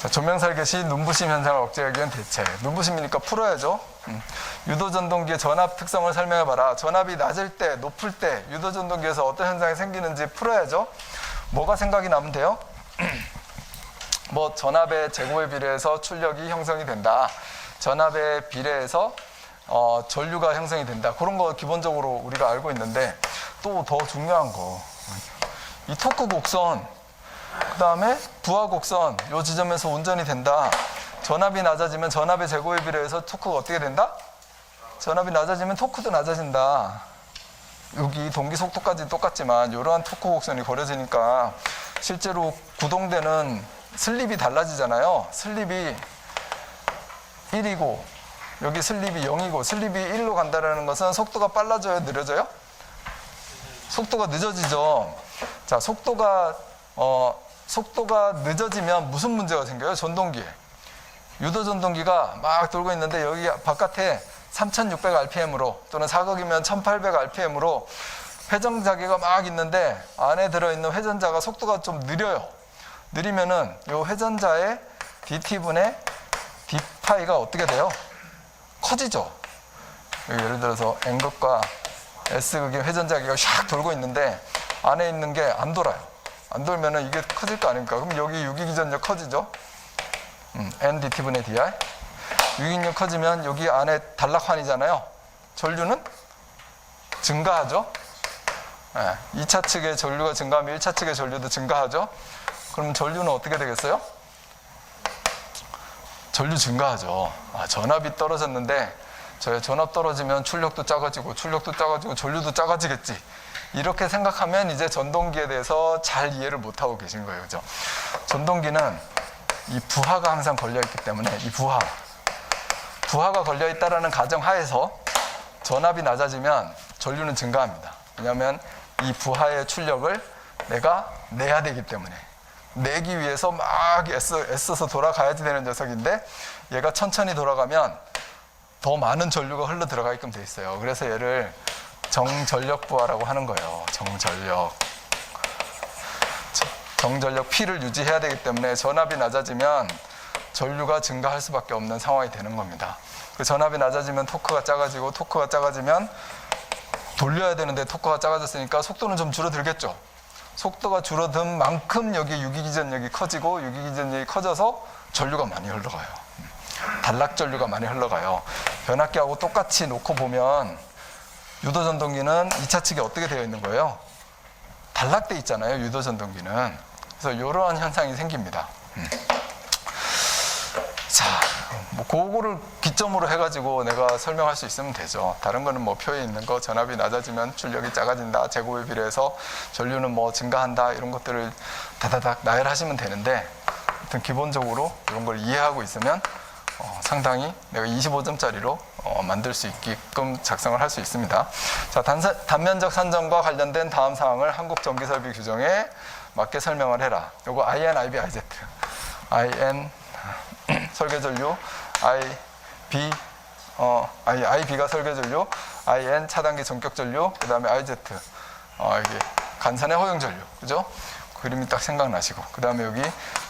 자, 조명설계시 눈부심 현상을 억제하기 위한 대책. 눈부심이니까 풀어야죠. 유도전동기의 전압 특성을 설명해봐라. 전압이 낮을 때, 높을 때 유도전동기에서 어떤 현상이 생기는지 풀어야죠. 뭐가 생각이 나면 돼요? 뭐 전압의 제곱에 비례해서 출력이 형성이 된다. 전압에 비례해서 전류가 형성이 된다. 그런 거 기본적으로 우리가 알고 있는데, 또 더 중요한 거, 이 토크 곡선, 그 다음에 부하 곡선, 이 지점에서 운전이 된다. 전압이 낮아지면 전압의 제곱에 비례해서 토크가 어떻게 된다? 전압이 낮아지면 토크도 낮아진다. 여기 동기 속도까지 똑같지만 이러한 토크 곡선이 그려지니까 실제로 구동되는 슬립이 달라지잖아요. 슬립이 1이고 여기 슬립이 0이고 슬립이 1로 간다는 것은 속도가 빨라져요? 느려져요? 속도가 늦어지죠. 자, 속도가 늦어지면 무슨 문제가 생겨요? 전동기에. 유도전동기가 막 돌고 있는데 여기 바깥에 3600rpm으로 또는 사극이면 1800rpm으로 회전자기가 막 있는데 안에 들어있는 회전자가 속도가 좀 느려요. 느리면은 이 회전자의 dt분의 d파이가 어떻게 돼요? 커지죠. 여기 예를 들어서 n극과 s극의 회전자기가 샥 돌고 있는데 안에 있는 게 안 돌아요. 안 돌면은 이게 커질 거 아닙니까? 그럼 여기 유기기전력 커지죠. n dt분의 dr. 유기기전력 커지면 여기 안에 단락환이잖아요. 전류는 증가하죠. 2차 측의 전류가 증가하면 1차 측의 전류도 증가하죠. 그럼 전류는 어떻게 되겠어요? 전류 증가하죠. 전압이 떨어졌는데 전압 떨어지면 출력도 작아지고 전류도 작아지겠지. 이렇게 생각하면 이제 전동기에 대해서 잘 이해를 못하고 계신 거예요. 그죠? 전동기는 이 부하가 항상 걸려있기 때문에 이 부하가 걸려있다라는 가정하에서 전압이 낮아지면 전류는 증가합니다. 왜냐하면 이 부하의 출력을 내가 내야 되기 때문에, 내기 위해서 막 애써서 돌아가야지 되는 녀석인데 얘가 천천히 돌아가면 더 많은 전류가 흘러 들어가게끔 돼 있어요. 그래서 얘를 정전력 부하라고 하는 거예요. 정전력 P를 유지해야 되기 때문에 전압이 낮아지면 전류가 증가할 수밖에 없는 상황이 되는 겁니다. 그 전압이 낮아지면 토크가 작아지면 돌려야 되는데 토크가 작아졌으니까 속도는 좀 줄어들겠죠. 속도가 줄어든 만큼 여기 유기기전력이 커지고 유기기전력이 커져서 전류가 많이 흘러가요. 단락전류가 많이 흘러가요. 변압기하고 똑같이 놓고 보면 유도전동기는 2차 측에 어떻게 되어 있는 거예요? 단락돼 있잖아요. 유도전동기는. 그래서 이러한 현상이 생깁니다. 자, 뭐 그거를 기점으로 해가지고 내가 설명할 수 있으면 되죠. 다른 거는 뭐 표에 있는 거, 전압이 낮아지면 출력이 작아진다, 제곱에 비례해서 전류는 뭐 증가한다, 이런 것들을 다다닥 나열하시면 되는데, 하여튼 기본적으로 이런 걸 이해하고 있으면 상당히 내가 25점짜리로 만들 수 있게끔 작성을 할 수 있습니다. 자, 단면적 산정과 관련된 다음 사항을 한국전기설비 규정에 맞게 설명을 해라. 요거 IN, IB, IZ. IN 설계전류, IB가 설계전류, IN 차단기 전격전류, 그 다음에 IZ 이게 간선의 허용전류, 그죠? 그림이 딱 생각나시고, 그 다음에 여기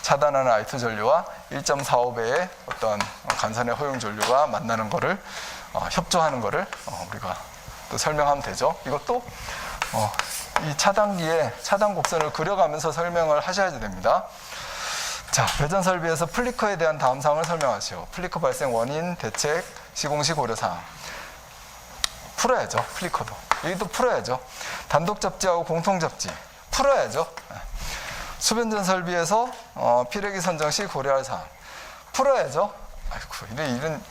차단하는 I2 전류와 1.45배의 어떤 간선의 허용 전류가 만나는 거를 협조하는 거를 우리가 또 설명하면 되죠. 이것도 이 차단기에 차단 곡선을 그려가면서 설명을 하셔야 됩니다. 자, 배전 설비에서 플리커에 대한 다음 사항을 설명하시오. 플리커 발생 원인, 대책, 시공시 고려사항. 풀어야죠. 플리커도. 여기도 풀어야죠. 단독 접지하고 공통 접지. 풀어야죠. 수변전 설비에서 피레기 선정 시 고려할 사항. 풀어야죠. 아이고,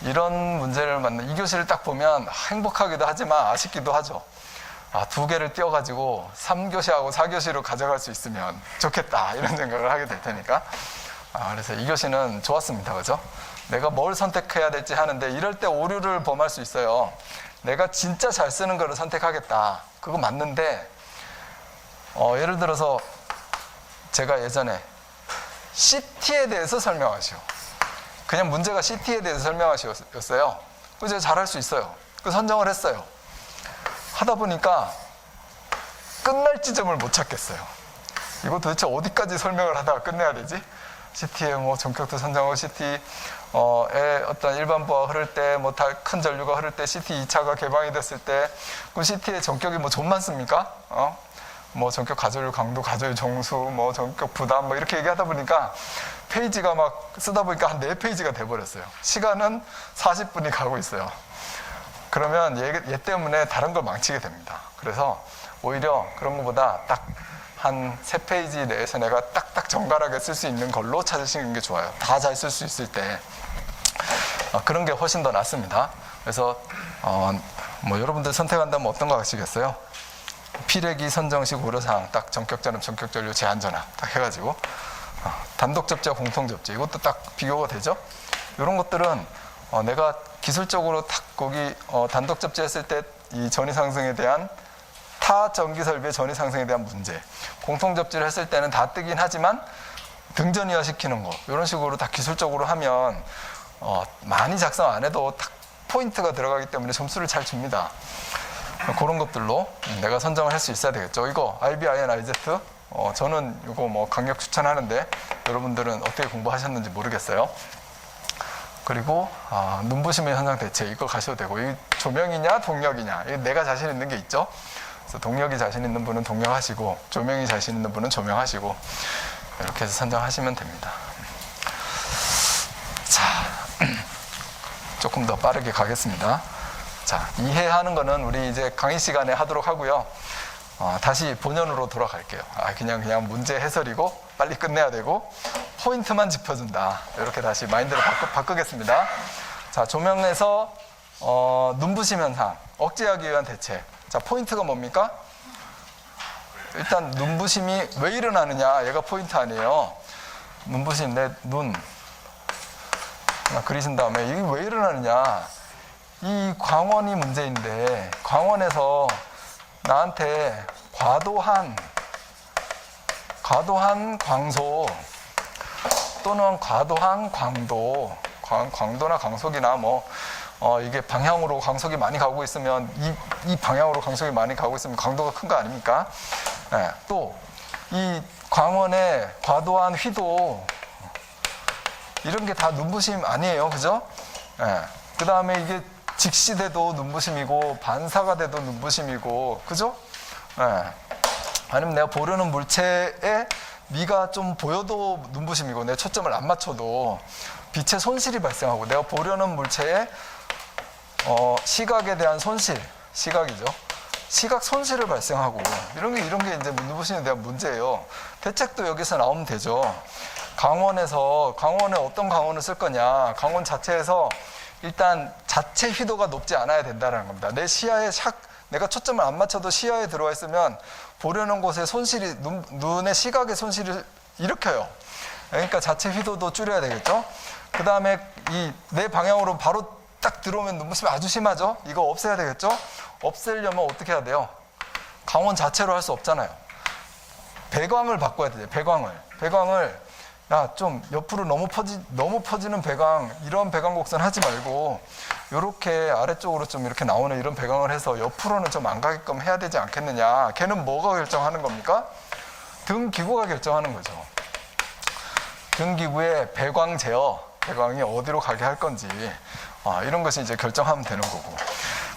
이런 문제를 만나. 이 교시를 딱 보면 행복하기도 하지만 아쉽기도 하죠. 두 개를 띄워가지고 3교시하고 4교시로 가져갈 수 있으면 좋겠다, 이런 생각을 하게 될 테니까. 그래서 이 교시는 좋았습니다. 그죠? 내가 뭘 선택해야 될지 하는데 이럴 때 오류를 범할 수 있어요. 내가 진짜 잘 쓰는 거를 선택하겠다. 그거 맞는데 예를 들어서 제가 예전에 CT에 대해서 설명하시오. 그냥 문제가 CT에 대해서 설명하시었어요. 그래서 제가 잘할 수 있어요. 그 선정을 했어요. 하다 보니까 끝날 지점을 못 찾겠어요. 이거 도대체 어디까지 설명을 하다가 끝내야 되지? CT의 뭐 전격도 선정하고 CT 의 어떤 일반부가 흐를 때, 뭐 큰 전류가 흐를 때, CT 2차가 개방이 됐을 때, 그 CT의 전격이 뭐 좀만 씁니까? 뭐 전격 가전류 강도, 가전류 정수, 뭐 전격 부담, 뭐 이렇게 얘기하다 보니까 페이지가 막 쓰다 보니까 한 4페이지가 돼버렸어요. 시간은 40분이 가고 있어요. 그러면 얘 때문에 다른 걸 망치게 됩니다. 그래서 오히려 그런 것보다 딱 한 3페이지 내에서 내가 딱딱 정갈하게 쓸 수 있는 걸로 찾으시는 게 좋아요. 다 잘 쓸 수 있을 때. 그런 게 훨씬 더 낫습니다. 그래서 뭐 여러분들 선택한다면 어떤 거 하시겠어요? 피레기 선정식 우려사항 딱 전격전압, 전격전류, 제한전압 딱 해가지고 단독 접지와 공통 접지 이것도 딱 비교가 되죠? 이런 것들은 내가 기술적으로 딱 거기 단독 접지했을 때 이 전위 상승에 대한 타 전기 설비의 전위 상승에 대한 문제, 공통 접지를 했을 때는 다 뜨긴 하지만 등전이화 시키는 거 이런 식으로 다 기술적으로 하면 많이 작성 안 해도 딱 포인트가 들어가기 때문에 점수를 잘 줍니다. 그런 것들로 내가 선정을 할 수 있어야 되겠죠. 이거 IB, IN, IZ 저는 이거 뭐 강력 추천하는데 여러분들은 어떻게 공부하셨는지 모르겠어요. 그리고 눈부심의 현상 대체 이거 가셔도 되고, 이 조명이냐 동력이냐 이 내가 자신 있는 게 있죠. 그래서 동력이 자신 있는 분은 동력하시고 조명이 자신 있는 분은 조명하시고 이렇게 해서 선정하시면 됩니다. 자, 조금 더 빠르게 가겠습니다. 자, 이해하는 거는 우리 이제 강의 시간에 하도록 하고요. 다시 본연으로 돌아갈게요. 그냥 문제 해설이고 빨리 끝내야 되고 포인트만 짚어준다. 이렇게 다시 마인드를 바꾸겠습니다. 자, 조명에서 눈부심 현상 억제하기 위한 대책. 자, 포인트가 뭡니까? 일단 눈부심이 왜 일어나느냐 얘가 포인트 아니에요. 눈부심 내 눈 그리신 다음에 이게 왜 일어나느냐, 이 광원이 문제인데 광원에서 나한테 과도한 광소 또는 과도한 광도, 광도나 광속이나 뭐 이게 방향으로 광속이 많이 가고 있으면 이 방향으로 광속이 많이 가고 있으면 강도가 큰 거 아닙니까? 네, 또 이 광원의 과도한 휘도 이런 게 다 눈부심 아니에요, 그죠? 네, 그 다음에 이게 직시돼도 눈부심이고 반사가 돼도 눈부심이고, 그죠? 네. 아니면 내가 보려는 물체에 미가 좀 보여도 눈부심이고 내 초점을 안 맞춰도 빛의 손실이 발생하고, 내가 보려는 물체에 시각에 대한 손실, 시각이죠. 시각 손실을 발생하고 이런 게 이제 눈부심에 대한 문제예요. 대책도 여기서 나오면 되죠. 광원에 어떤 광원을 쓸 거냐, 광원 자체에서 일단 자체 휘도가 높지 않아야 된다는 겁니다. 내 시야에 내가 초점을 안 맞춰도 시야에 들어와 있으면 보려는 곳에 손실이, 눈의 시각의 손실을 일으켜요. 그러니까 자체 휘도도 줄여야 되겠죠. 그 다음에 내 방향으로 바로 딱 들어오면 눈부심이 아주 심하죠. 이거 없애야 되겠죠. 없애려면 어떻게 해야 돼요? 광원 자체로 할 수 없잖아요. 배광을 바꿔야 돼요. 배광을 좀 옆으로 너무 퍼지는 배광, 이런 배광 곡선 하지 말고 이렇게 아래쪽으로 좀 이렇게 나오는 이런 배광을 해서 옆으로는 좀 안 가게끔 해야 되지 않겠느냐. 걔는 뭐가 결정하는 겁니까? 등기구가 결정하는 거죠. 등기구의 배광 제어, 배광이 어디로 가게 할 건지 이런 것이 이제 결정하면 되는 거고,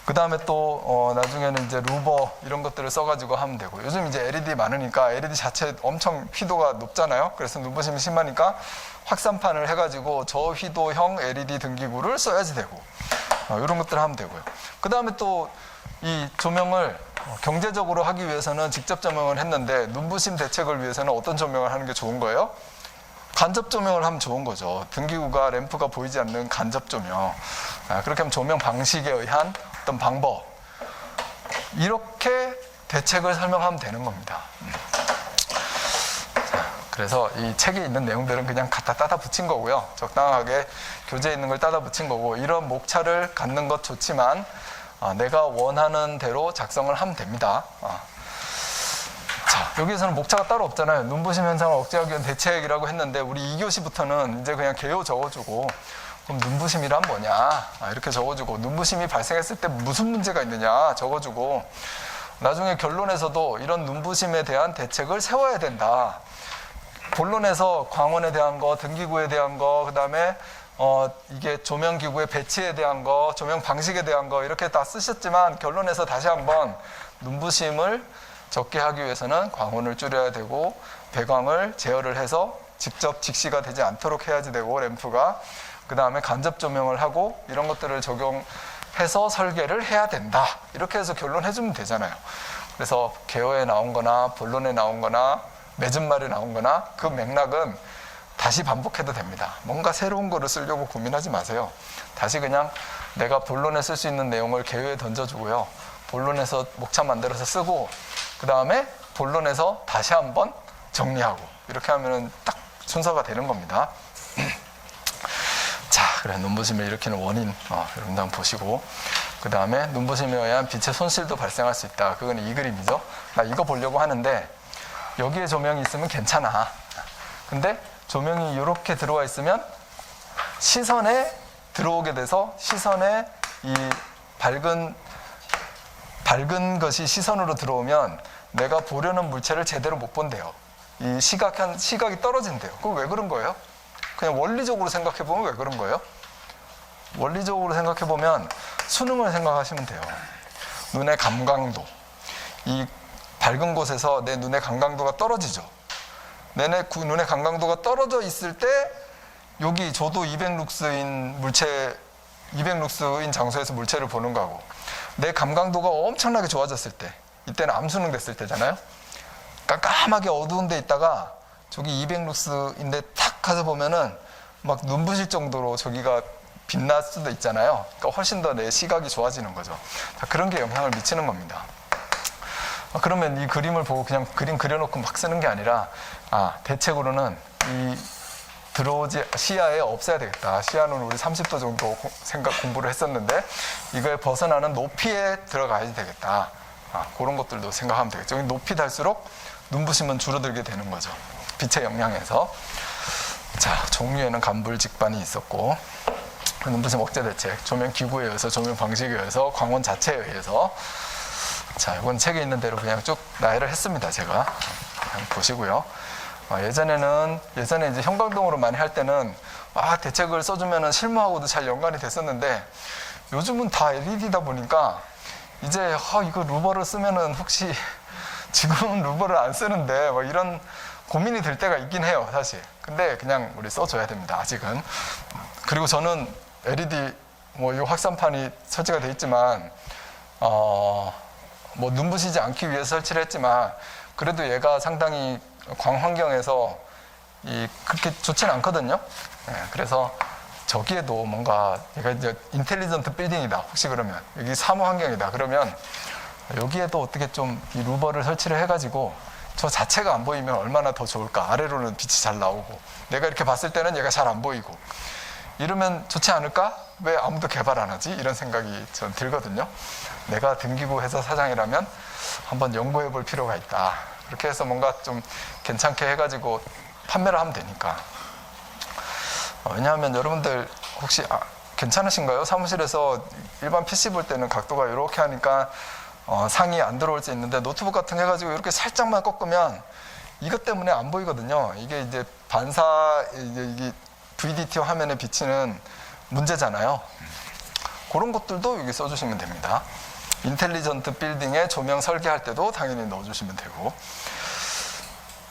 그 다음에 또 나중에는 이제 루버 이런 것들을 써가지고 하면 되고, 요즘 이제 LED 많으니까 LED 자체 엄청 휘도가 높잖아요. 그래서 눈부심이 심하니까 확산판을 해가지고 저휘도형 LED 등기구를 써야지 되고, 이런 것들을 하면 되고요. 그 다음에 또 이 조명을 경제적으로 하기 위해서는 직접 조명을 했는데 눈부심 대책을 위해서는 어떤 조명을 하는 게 좋은 거예요? 간접 조명을 하면 좋은 거죠. 등기구가 램프가 보이지 않는 간접 조명. 그렇게 하면 조명 방식에 의한 어떤 방법, 이렇게 대책을 설명하면 되는 겁니다. 그래서 이 책에 있는 내용들은 그냥 갖다 따다 붙인 거고요. 적당하게 교재에 있는 걸 따다 붙인 거고, 이런 목차를 갖는 것 좋지만 내가 원하는 대로 작성을 하면 됩니다. 자, 여기에서는 목차가 따로 없잖아요. 눈부심 현상을 억제하기 위한 대책이라고 했는데 우리 2교시부터는 이제 그냥 개요 적어주고, 그럼 눈부심이란 뭐냐 이렇게 적어주고, 눈부심이 발생했을 때 무슨 문제가 있느냐 적어주고, 나중에 결론에서도 이런 눈부심에 대한 대책을 세워야 된다. 본론에서 광원에 대한 거, 등기구에 대한 거, 그 다음에 이게 조명기구의 배치에 대한 거, 조명 방식에 대한 거 이렇게 다 쓰셨지만 결론에서 다시 한번 눈부심을 적게 하기 위해서는 광원을 줄여야 되고 배광을 제어를 해서 직접 직시가 되지 않도록 해야지 되고 램프가 그 다음에 간접 조명을 하고 이런 것들을 적용해서 설계를 해야 된다. 이렇게 해서 결론 해주면 되잖아요. 그래서 개요에 나온 거나 본론에 나온 거나 맺은 말에 나온 거나 그 맥락은 다시 반복해도 됩니다. 뭔가 새로운 거를 쓰려고 고민하지 마세요. 다시 그냥 내가 본론에 쓸 수 있는 내용을 개요에 던져주고요. 본론에서 목차 만들어서 쓰고 그 다음에 본론에서 다시 한번 정리하고 이렇게 하면 딱 순서가 되는 겁니다. 자, 그래 눈부심을 일으키는 원인 여러분들 한번 보시고 그 다음에 눈부심에 의한 빛의 손실도 발생할 수 있다. 그건 이 그림이죠. 나 이거 보려고 하는데 여기에 조명이 있으면 괜찮아. 근데 조명이 이렇게 들어와 있으면 시선에 들어오게 돼서 시선에 이 밝은 것이 시선으로 들어오면 내가 보려는 물체를 제대로 못 본대요. 이 시각이 떨어진대요. 그거 왜 그런 거예요? 그냥 원리적으로 생각해 보면 왜 그런 거예요? 원리적으로 생각해 보면 수능을 생각하시면 돼요. 눈의 감광도. 이 밝은 곳에서 내 눈의 감광도가 떨어지죠. 내 눈의 감광도가 떨어져 있을 때 여기 저도 200룩스인 장소에서 물체를 보는 거고 내 감광도가 엄청나게 좋아졌을 때 이때는 암수능 됐을 때잖아요. 깜깜하게 어두운 데 있다가 저기 200룩스인데 탁 가서 보면은 막 눈부실 정도로 저기가 빛날 수도 있잖아요. 그러니까 훨씬 더 내 시각이 좋아지는 거죠. 그런 게 영향을 미치는 겁니다. 그러면 이 그림을 보고 그냥 그림 그려놓고 막 쓰는 게 아니라 대책으로는 이 들어오지 시야에 없애야 되겠다. 시야는 우리 30도 정도 공부를 했었는데 이거에 벗어나는 높이에 들어가야 되겠다. 그런 것들도 생각하면 되겠죠. 높이 달수록 눈부심은 줄어들게 되는 거죠. 빛의 영향에서. 자, 종류에는 간불직반이 있었고 눈부심 억제 대책, 조명 기구에 의해서, 조명 방식에 의해서, 광원 자체에 의해서. 자, 이건 책에 있는 대로 그냥 쭉 나열을 했습니다. 제가 그냥 보시고요. 예전에 이제 형광등으로 많이 할 때는 대책을 써주면은 실무하고도 잘 연관이 됐었는데 요즘은 다 LED다 보니까 이제 이거 루버를 쓰면은 혹시 지금은 루버를 안 쓰는데 뭐 이런 고민이 들 때가 있긴 해요, 사실. 근데 그냥 우리 써줘야 됩니다, 아직은. 그리고 저는 LED 이 확산판이 설치가 돼 있지만 눈부시지 않기 위해서 설치를 했지만 그래도 얘가 상당히 광환경에서 그렇게 좋지는 않거든요. 그래서 저기에도 뭔가 얘가 이제 인텔리전트 빌딩이다. 혹시 그러면 여기 사무 환경이다. 그러면 여기에도 어떻게 좀 이 루버를 설치를 해가지고 저 자체가 안 보이면 얼마나 더 좋을까. 아래로는 빛이 잘 나오고 내가 이렇게 봤을 때는 얘가 잘 안 보이고 이러면 좋지 않을까? 왜 아무도 개발 안 하지? 이런 생각이 전 들거든요. 내가 등기부 회사 사장이라면 한번 연구해 볼 필요가 있다. 그렇게 해서 뭔가 좀 괜찮게 해가지고 판매를 하면 되니까. 왜냐하면 여러분들 혹시 괜찮으신가요? 사무실에서 일반 PC 볼 때는 각도가 이렇게 하니까 상이 안 들어올 수 있는데 노트북 같은 거 해가지고 이렇게 살짝만 꺾으면 이것 때문에 안 보이거든요. 이게 이제 이게 VDT 화면에 비치는 문제잖아요. 그런 것들도 여기 써주시면 됩니다. 인텔리전트 빌딩에 조명 설계할 때도 당연히 넣어주시면 되고.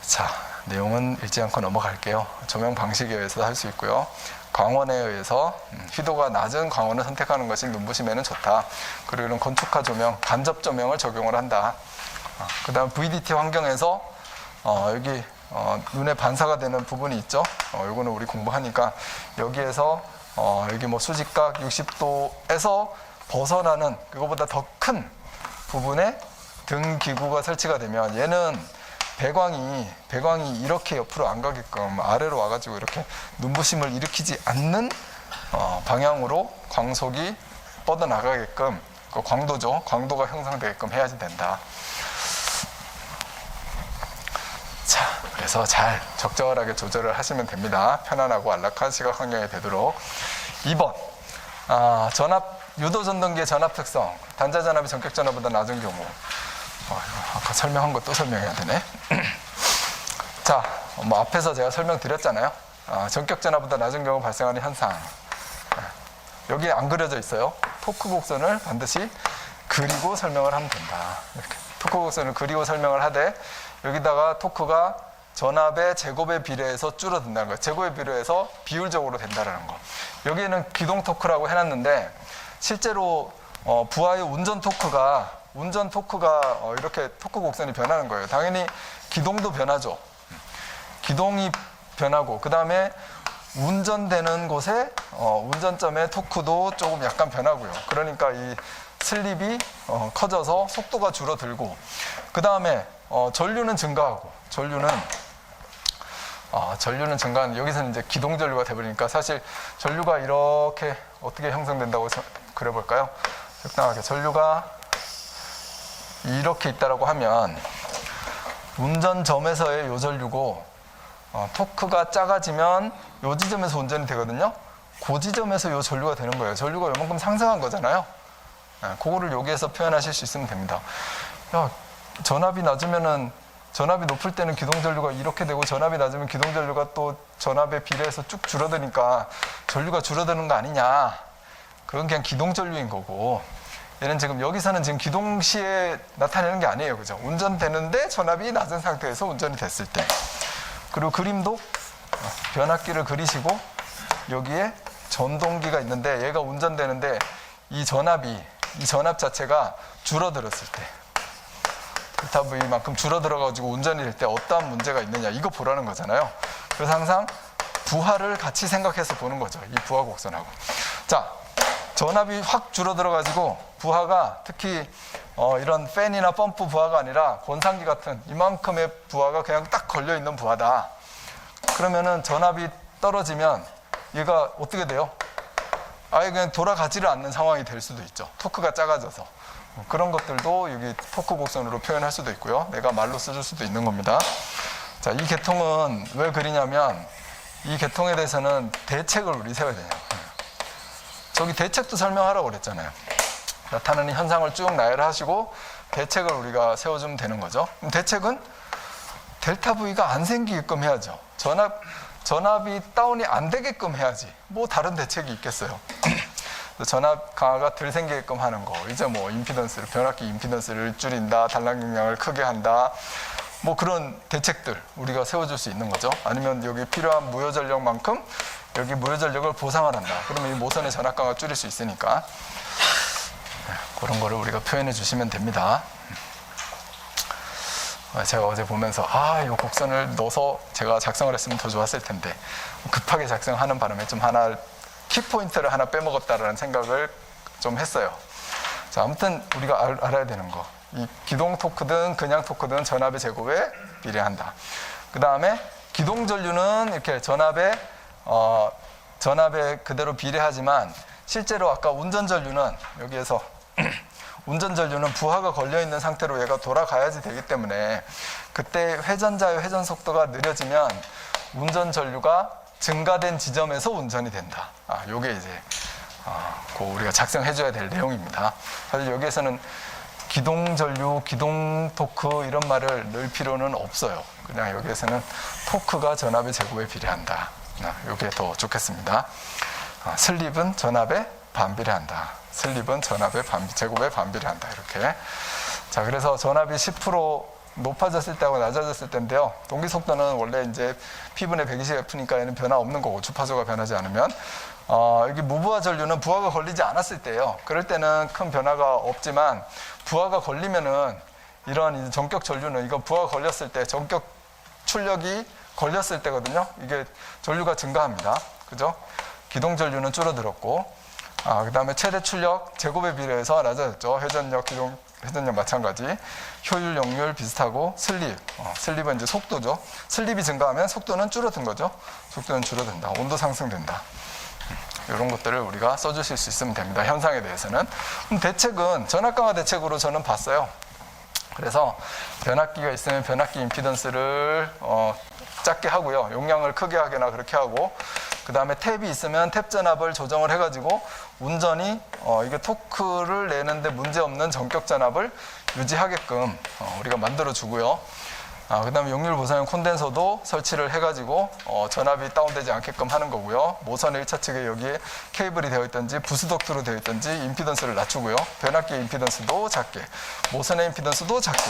자, 내용은 읽지 않고 넘어갈게요. 조명 방식에 의해서 할 수 있고요. 광원에 의해서 희도가 낮은 광원을 선택하는 것이 눈부심에는 좋다. 그리고 이런 건축화 조명, 간접 조명을 적용을 한다. 그 다음 VDT 환경에서 여기 눈에 반사가 되는 부분이 있죠. 이거는 우리 공부하니까 여기에서 여기 수직각 60도에서 벗어나는 그거보다 더 큰 부분에 등 기구가 설치가 되면 얘는 배광이 이렇게 옆으로 안 가게끔 아래로 와가지고 이렇게 눈부심을 일으키지 않는 방향으로 광속이 뻗어나가게끔 그 광도가 형성되게끔 해야지 된다. 자, 그래서 잘 적절하게 조절을 하시면 됩니다. 편안하고 안락한 시각 환경이 되도록. 2번 유도 전동기의 전압 특성. 단자 전압이 전격 전압보다 낮은 경우. 아까 설명한 거 또 설명해야 되네. 자, 뭐 앞에서 제가 설명드렸잖아요. 전격 전압보다 낮은 경우 발생하는 현상. 여기 안 그려져 있어요. 토크 곡선을 반드시 그리고 설명을 하면 된다. 이렇게. 토크 곡선을 그리고 설명을 하되 여기다가 토크가 전압의 제곱에 비례해서 줄어든다는 거예요. 제곱에 비례해서 비율적으로 된다는 거. 여기에는 기동 토크라고 해놨는데 실제로 부하의 운전 토크가 이렇게 토크 곡선이 변하는 거예요. 당연히 기동도 변하죠. 기동이 변하고 그 다음에 운전되는 곳에 운전점의 토크도 조금 약간 변하고요. 그러니까 이 슬립이 커져서 속도가 줄어들고 그 다음에 전류는 증가하고 전류는 증가하는 여기서는 이제 기동 전류가 돼버리니까 사실 전류가 이렇게 어떻게 형성된다고 그려볼까요? 적당하게 전류가 이렇게 있다라고 하면 운전점에서의 요 전류고 토크가 작아지면 요 지점에서 운전이 되거든요. 그 지점에서 요 전류가 되는 거예요. 전류가 요만큼 상승한 거잖아요. 그거를 여기에서 표현하실 수 있으면 됩니다. 야, 전압이 낮으면은 전압이 높을 때는 기동 전류가 이렇게 되고 전압이 낮으면 기동 전류가 또 전압에 비례해서 쭉 줄어드니까 전류가 줄어드는 거 아니냐. 그건 그냥 기동 전류인 거고 얘는 지금 여기서는 지금 기동 시에 나타내는 게 아니에요. 그죠? 운전되는데 전압이 낮은 상태에서 운전이 됐을 때. 그리고 그림도 변압기를 그리시고 여기에 전동기가 있는데 얘가 운전되는데 이 전압 자체가 줄어들었을 때 델타 V만큼 줄어들어가지고 운전이 될 때 어떠한 문제가 있느냐 이거 보라는 거잖아요. 그래서 항상 부하를 같이 생각해서 보는 거죠. 이 부하 곡선하고. 자, 전압이 확 줄어들어가지고 부하가 특히 이런 팬이나 펌프 부하가 아니라 권상기 같은 이만큼의 부하가 그냥 딱 걸려있는 부하다. 그러면은 전압이 떨어지면 얘가 어떻게 돼요? 아예 그냥 돌아가지를 않는 상황이 될 수도 있죠. 토크가 작아져서. 그런 것들도 여기 토크 곡선으로 표현할 수도 있고요. 내가 말로 써줄 수도 있는 겁니다. 자, 이 계통은 왜 그리냐면 이 계통에 대해서는 대책을 우리 세워야 돼요. 저기 대책도 설명하라고 그랬잖아요. 나타나는 현상을 쭉 나열하시고 대책을 우리가 세워주면 되는 거죠. 그럼 대책은 델타 V가 안 생기게끔 해야죠. 전압이 다운이 안 되게끔 해야지. 뭐 다른 대책이 있겠어요. 전압 강화가 덜 생기게끔 하는 거. 이제 뭐 임피던스를, 변압기 임피던스를 줄인다, 단락 용량을 크게 한다. 뭐 그런 대책들 우리가 세워줄 수 있는 거죠. 아니면 여기 필요한 무효 전력만큼 여기 무효 전력을 보상을 한다. 그러면 이 모선의 전압 강화 줄일 수 있으니까 그런 거를 우리가 표현해 주시면 됩니다. 제가 어제 보면서 이 곡선을 넣어서 제가 작성을 했으면 더 좋았을 텐데 급하게 작성하는 바람에 좀 하나 키포인트를 하나 빼먹었다라는 생각을 좀 했어요. 자, 아무튼 우리가 알아야 되는 거. 이 기동 토크든 그냥 토크든 전압의 제곱에 비례한다. 그 다음에 기동 전류는 이렇게 전압에 그대로 비례하지만 실제로 아까 운전 전류는 여기에서 운전 전류는 부하가 걸려있는 상태로 얘가 돌아가야지 되기 때문에 그때 회전자의 회전 속도가 느려지면 운전 전류가 증가된 지점에서 운전이 된다. 요게 이제 우리가 작성해줘야 될 내용입니다. 사실 여기에서는 기동 전류, 기동 토크 이런 말을 넣을 필요는 없어요. 그냥 여기에서는 토크가 전압의 제곱에 비례한다. 요게 더 좋겠습니다. 슬립은 전압에 반비례한다. 슬립은 전압의 제곱에 반비례한다. 이렇게. 자, 그래서 전압이 10% 높아졌을 때하고 낮아졌을 때인데요. 동기 속도는 원래 이제 P분의 120F니까 얘는 변화 없는 거고 주파수가 변하지 않으면 여기 무부하 전류는 부하가 걸리지 않았을 때예요. 그럴 때는 큰 변화가 없지만 부하가 걸리면은 이런 전격 전류는 이거 부하가 걸렸을 때 전격 출력이 걸렸을 때거든요. 이게 전류가 증가합니다. 그죠? 기동 전류는 줄어들었고 그 다음에 최대 출력 제곱에 비례해서 낮아졌죠. 회전력, 기동 회전력 마찬가지. 효율, 역률 비슷하고 슬립은 이제 속도죠. 슬립이 증가하면 속도는 줄어든 거죠. 속도는 줄어든다. 온도 상승된다. 이런 것들을 우리가 써주실 수 있으면 됩니다. 현상에 대해서는. 그럼 대책은 전압 강화 대책으로 저는 봤어요. 그래서 변압기가 있으면 변압기 임피던스를 작게 하고요. 용량을 크게 하거나 그렇게 하고 그 다음에 탭이 있으면 탭 전압을 조정을 해가지고 운전이 이게 토크를 내는데 문제없는 전격 전압을 유지하게끔 우리가 만들어 주고요. 그 다음에 용률 보상용 콘덴서도 설치를 해가지고 전압이 다운되지 않게끔 하는 거고요. 모선의 1차 측에 여기에 케이블이 되어 있든지 부스덕트로 되어 있든지 임피던스를 낮추고요. 변압기의 임피던스도 작게, 모선의 임피던스도 작게.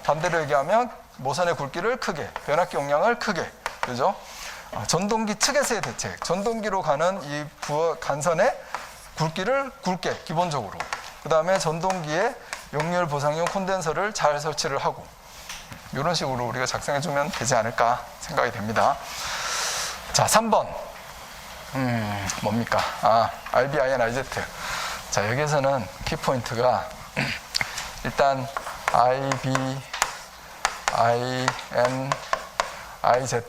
반대로 얘기하면 모선의 굵기를 크게, 변압기 용량을 크게. 그죠? 전동기 측에서의 대책. 전동기로 가는 이 간선의 굵기를 굵게, 기본적으로. 그 다음에 전동기에 용률 보상용 콘덴서를 잘 설치를 하고. 이런 식으로 우리가 작성해주면 되지 않을까 생각이 됩니다. 자, 3번. 뭡니까? RBIN, IZ. 자, 여기에서는 키포인트가 일단 IB, IN, IZ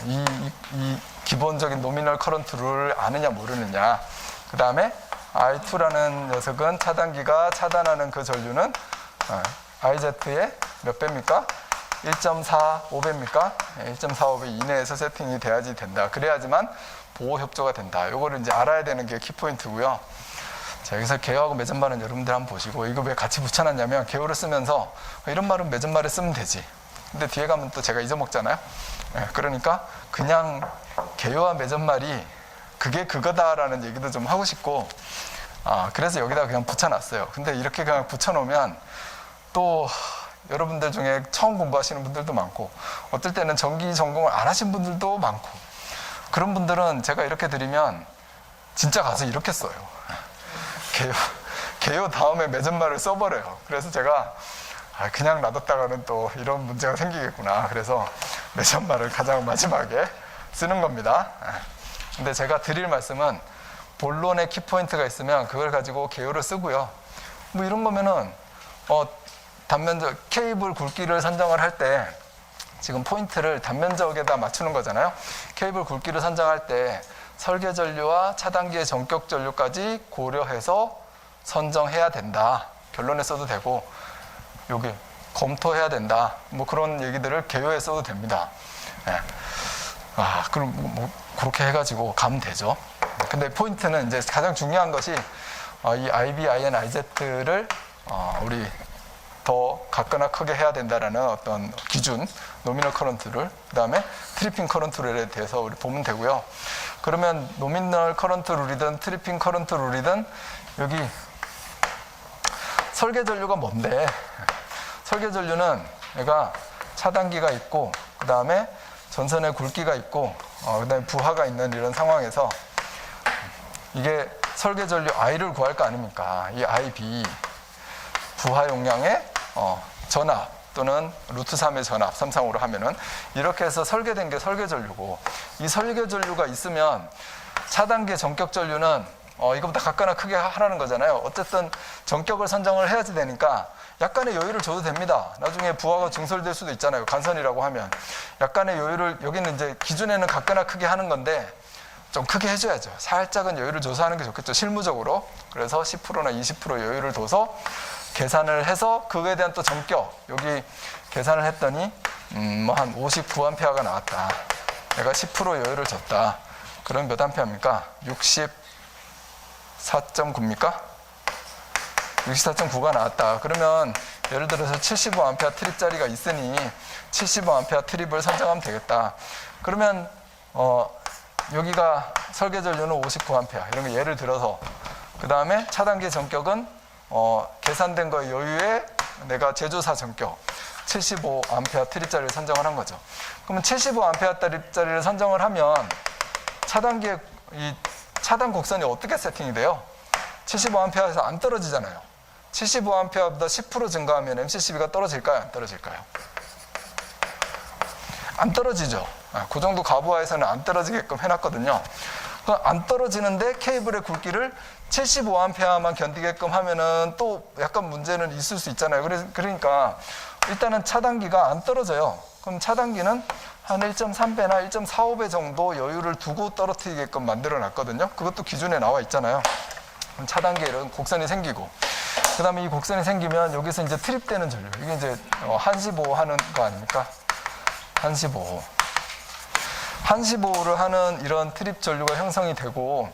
이 기본적인 노미널 커런트 룰을 아느냐 모르느냐. 그 다음에 I2라는 녀석은 차단기가 차단하는 그 전류는 IZ의 몇 배입니까? 1.45배입니까? 1.45배 이내에서 세팅이 돼야지 된다. 그래야지만 보호 협조가 된다. 요거를 이제 알아야 되는 게 키포인트고요. 자, 여기서 개요하고 매점말은 여러분들 한번 보시고, 이거 왜 같이 붙여놨냐면, 개요를 쓰면서 이런 말은 매점말에 쓰면 되지. 근데 뒤에 가면 또 제가 잊어먹잖아요. 그러니까 그냥 개요와 매점말이 그게 그거다라는 얘기도 좀 하고 싶고, 그래서 여기다 그냥 붙여놨어요. 근데 이렇게 그냥 붙여놓으면 또 여러분들 중에 처음 공부하시는 분들도 많고, 어떨 때는 전기 전공을 안 하신 분들도 많고, 그런 분들은 제가 이렇게 드리면 진짜 가서 이렇게 써요. 개요 다음에 매점말을 써버려요. 그래서 제가 그냥 놔뒀다가는 또 이런 문제가 생기겠구나. 그래서 매점말을 가장 마지막에 쓰는 겁니다. 근데 제가 드릴 말씀은 본론에 키포인트가 있으면 그걸 가지고 개요를 쓰고요. 뭐 이런 거면은 단면적 케이블 굵기를 선정을 할 때 지금 포인트를 단면적에다 맞추는 거잖아요. 케이블 굵기를 선정할 때 설계 전류와 차단기의 전격 전류까지 고려해서 선정해야 된다. 결론에 써도 되고, 여기 검토해야 된다. 뭐 그런 얘기들을 개요에 써도 됩니다. 그럼 뭐 그렇게 해가지고 가면 되죠. 근데 포인트는 이제 가장 중요한 것이 이 IB, IN, IZ를 우리 더 같거나 크게 해야 된다라는 어떤 기준, 노미널 커런트를, 그 다음에 트리핑 커런트 룰에 대해서 우리 보면 되고요. 그러면 노미널 커런트 룰이든 트리핑 커런트 룰이든 여기 설계 전류가 뭔데? 설계 전류는 얘가 차단기가 있고, 그 다음에 전선의 굵기가 있고, 그 다음에 부하가 있는 이런 상황에서 이게 설계 전류 I를 구할 거 아닙니까? 이 IB 부하 용량의 전압 또는 루트 3의 전압 335로 하면은 이렇게 해서 설계된 게 설계 전류고, 이 설계 전류가 있으면 차단기 전격 전류는 이거보다 같거나 크게 하라는 거잖아요. 어쨌든 전격을 선정을 해야지 되니까 약간의 여유를 줘도 됩니다. 나중에 부하가 증설될 수도 있잖아요. 간선이라고 하면 약간의 여유를, 여기는 이제 기준에는 같거나 크게 하는 건데 좀 크게 해줘야죠. 살짝은 여유를 줘서 하는 게 좋겠죠, 실무적으로. 그래서 10%나 20% 여유를 둬서 계산을 해서 그거에 대한 또 전격, 여기 계산을 했더니 뭐 한 59A가 나왔다. 내가 10% 여유를 줬다. 그럼 몇 A입니까? 64.9입니까? 64.9가 나왔다. 그러면 예를 들어서 75A 트립짜리가 있으니 75A 트립을 선정하면 되겠다. 그러면 여기가 설계 전류는 59A, 이런 거 예를 들어서, 그 다음에 차단기 전격은 계산된 거에 여유에 내가 제조사 전격 75A 트립짜리를 선정을 한 거죠. 그러면 75A 트립짜리를 선정을 하면 차단기의 이 차단 곡선이 어떻게 세팅이 돼요? 75A에서 안 떨어지잖아요. 75A보다 10% 증가하면 MCCB가 떨어질까요? 안 떨어질까요? 안 떨어지죠. 그 정도 가부하에서는 안 떨어지게끔 해놨거든요. 안 떨어지는데 케이블의 굵기를 75A만 견디게끔 하면은 또 약간 문제는 있을 수 있잖아요. 그러니까 일단은 차단기가 안 떨어져요. 그럼 차단기는 한 1.3배나 1.45배 정도 여유를 두고 떨어뜨리게끔 만들어 놨거든요. 그것도 기준에 나와 있잖아요. 그럼 차단기에 이런 곡선이 생기고, 그 다음에 이 곡선이 생기면 여기서 이제 트립되는 전류, 이게 이제 한시보호 하는 거 아닙니까? 한시보호. 한시보호를 하는 이런 트립 전류가 형성이 되고,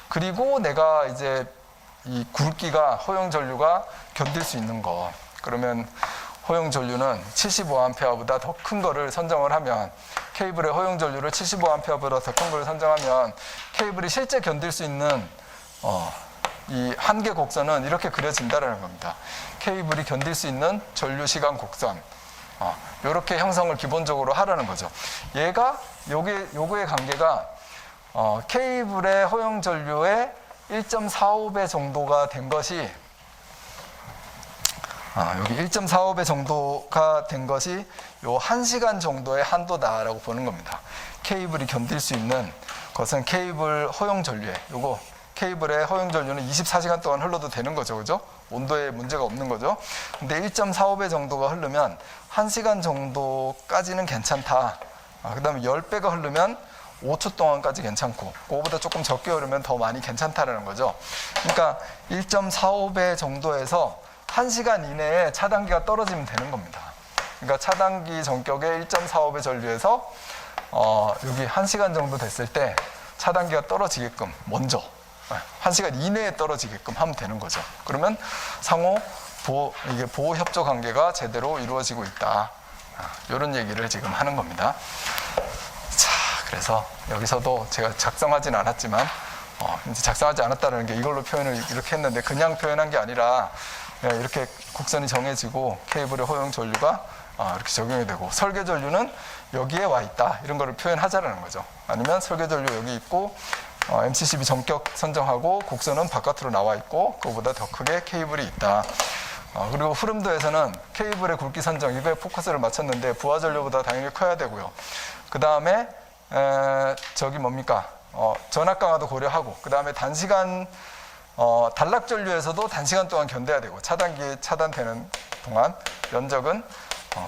그리고 내가 이제 이 굵기가 허용 전류가 견딜 수 있는 거, 그러면 허용 전류는 75A보다 더 큰 거를 선정을 하면, 케이블의 허용 전류를 75A보다 더 큰 거를 선정하면 케이블이 실제 견딜 수 있는 이 한계 곡선은 이렇게 그려진다는 겁니다. 케이블이 견딜 수 있는 전류 시간 곡선, 이렇게 형성을 기본적으로 하라는 거죠. 얘가 요거의 관계가 케이블의 허용 전류의 1.45배 정도가 된 것이 여기 1.45배 정도가 된 것이 요 1시간 정도의 한도다라고 보는 겁니다. 케이블이 견딜 수 있는 것은 케이블 허용 전류에, 요거 케이블의 허용 전류는 24시간 동안 흘러도 되는 거죠. 그죠? 온도에 문제가 없는 거죠. 근데 1.45배 정도가 흐르면 1시간 정도까지는 괜찮다. 그 다음에 10배가 흐르면 5초 동안까지 괜찮고, 그거보다 조금 적게 흐르면 더 많이 괜찮다라는 거죠. 그러니까 1.45배 정도에서 1시간 이내에 차단기가 떨어지면 되는 겁니다. 그러니까 차단기 전격의 1.45배 전류에서 여기 1시간 정도 됐을 때 차단기가 떨어지게끔 먼저 1시간 이내에 떨어지게끔 하면 되는 거죠. 그러면 상호 보호 협조 관계가 제대로 이루어지고 있다. 이런 얘기를 지금 하는 겁니다. 자, 그래서 여기서도 제가 작성하진 않았지만 이제 작성하지 않았다는 게 이걸로 표현을 이렇게 했는데, 그냥 표현한 게 아니라 이렇게 곡선이 정해지고 케이블의 허용 전류가 이렇게 적용이 되고, 설계 전류는 여기에 와 있다, 이런 거를 표현하자라는 거죠. 아니면 설계 전류 여기 있고 MCCB 전격 선정하고 곡선은 바깥으로 나와 있고 그거보다 더 크게 케이블이 있다. 그리고 흐름도에서는 케이블의 굵기 선정, 이거에 포커스를 맞췄는데 부하 전류보다 당연히 커야 되고요. 그 다음에 저기 뭡니까, 전압 강화도 고려하고, 그 다음에 단시간 단락 전류에서도 단시간 동안 견뎌야 되고, 차단기 차단되는 동안 면적은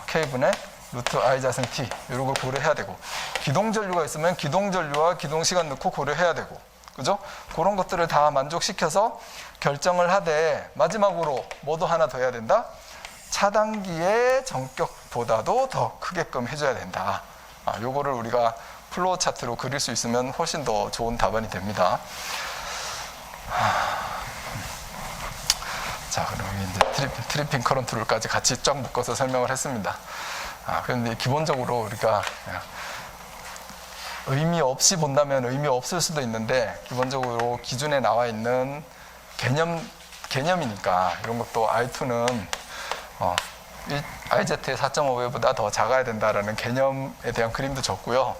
K분의 루트 I 자승 T, 이런 걸 고려해야 되고, 기동 전류가 있으면 기동 전류와 기동 시간 넣고 고려해야 되고, 그죠? 그런 것들을 다 만족시켜서 결정을 하되, 마지막으로 뭐도 하나 더 해야 된다? 차단기의 전격보다도 더 크게끔 해줘야 된다. 요거를 우리가 플로우 차트로 그릴 수 있으면 훨씬 더 좋은 답안이 됩니다. 자, 그럼 이제 트리핑 커런트 룰까지 같이 쫙 묶어서 설명을 했습니다. 그런데 기본적으로 우리가 의미 없이 본다면 의미 없을 수도 있는데, 기본적으로 기준에 나와 있는 개념이니까 이런 것도 R2는 RZ의 4.5배보다 더 작아야 된다라는 개념에 대한 그림도 줬고요.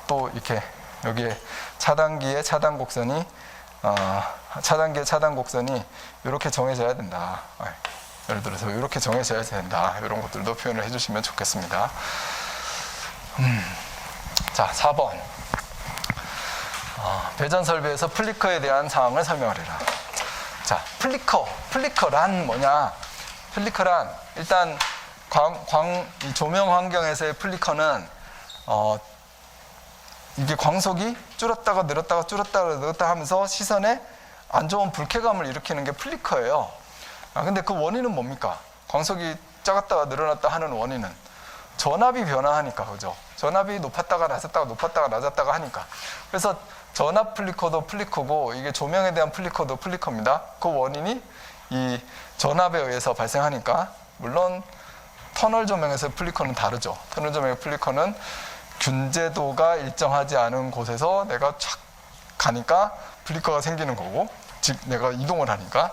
또 이렇게 여기에 차단기의 차단 곡선이 차단기의 차단 곡선이 이렇게 정해져야 된다. 예를 들어서 이렇게 정해져야 된다. 이런 것들도 표현을 해주시면 좋겠습니다. 자, 4번. 배전 설비에서 플리커에 대한 사항을 설명을 해라. 자, 플리커란 뭐냐? 플리커란 일단 이 조명 환경에서의 플리커는 이게 광속이 줄었다가 늘었다가 줄었다가 늘었다 하면서 시선에 안 좋은 불쾌감을 일으키는 게 플리커예요. 근데 그 원인은 뭡니까? 광속이 작았다가 늘어났다 하는 원인은 전압이 변화하니까, 그죠? 전압이 높았다가 낮았다가 높았다가 낮았다가 하니까. 그래서 전압 플리커도 플리커고, 이게 조명에 대한 플리커도 플리커입니다. 그 원인이 이 전압에 의해서 발생하니까, 물론 터널 조명에서의 플리커는 다르죠. 터널 조명의 플리커는 균제도가 일정하지 않은 곳에서 내가 촥 가니까 플리커가 생기는 거고, 즉 내가 이동을 하니까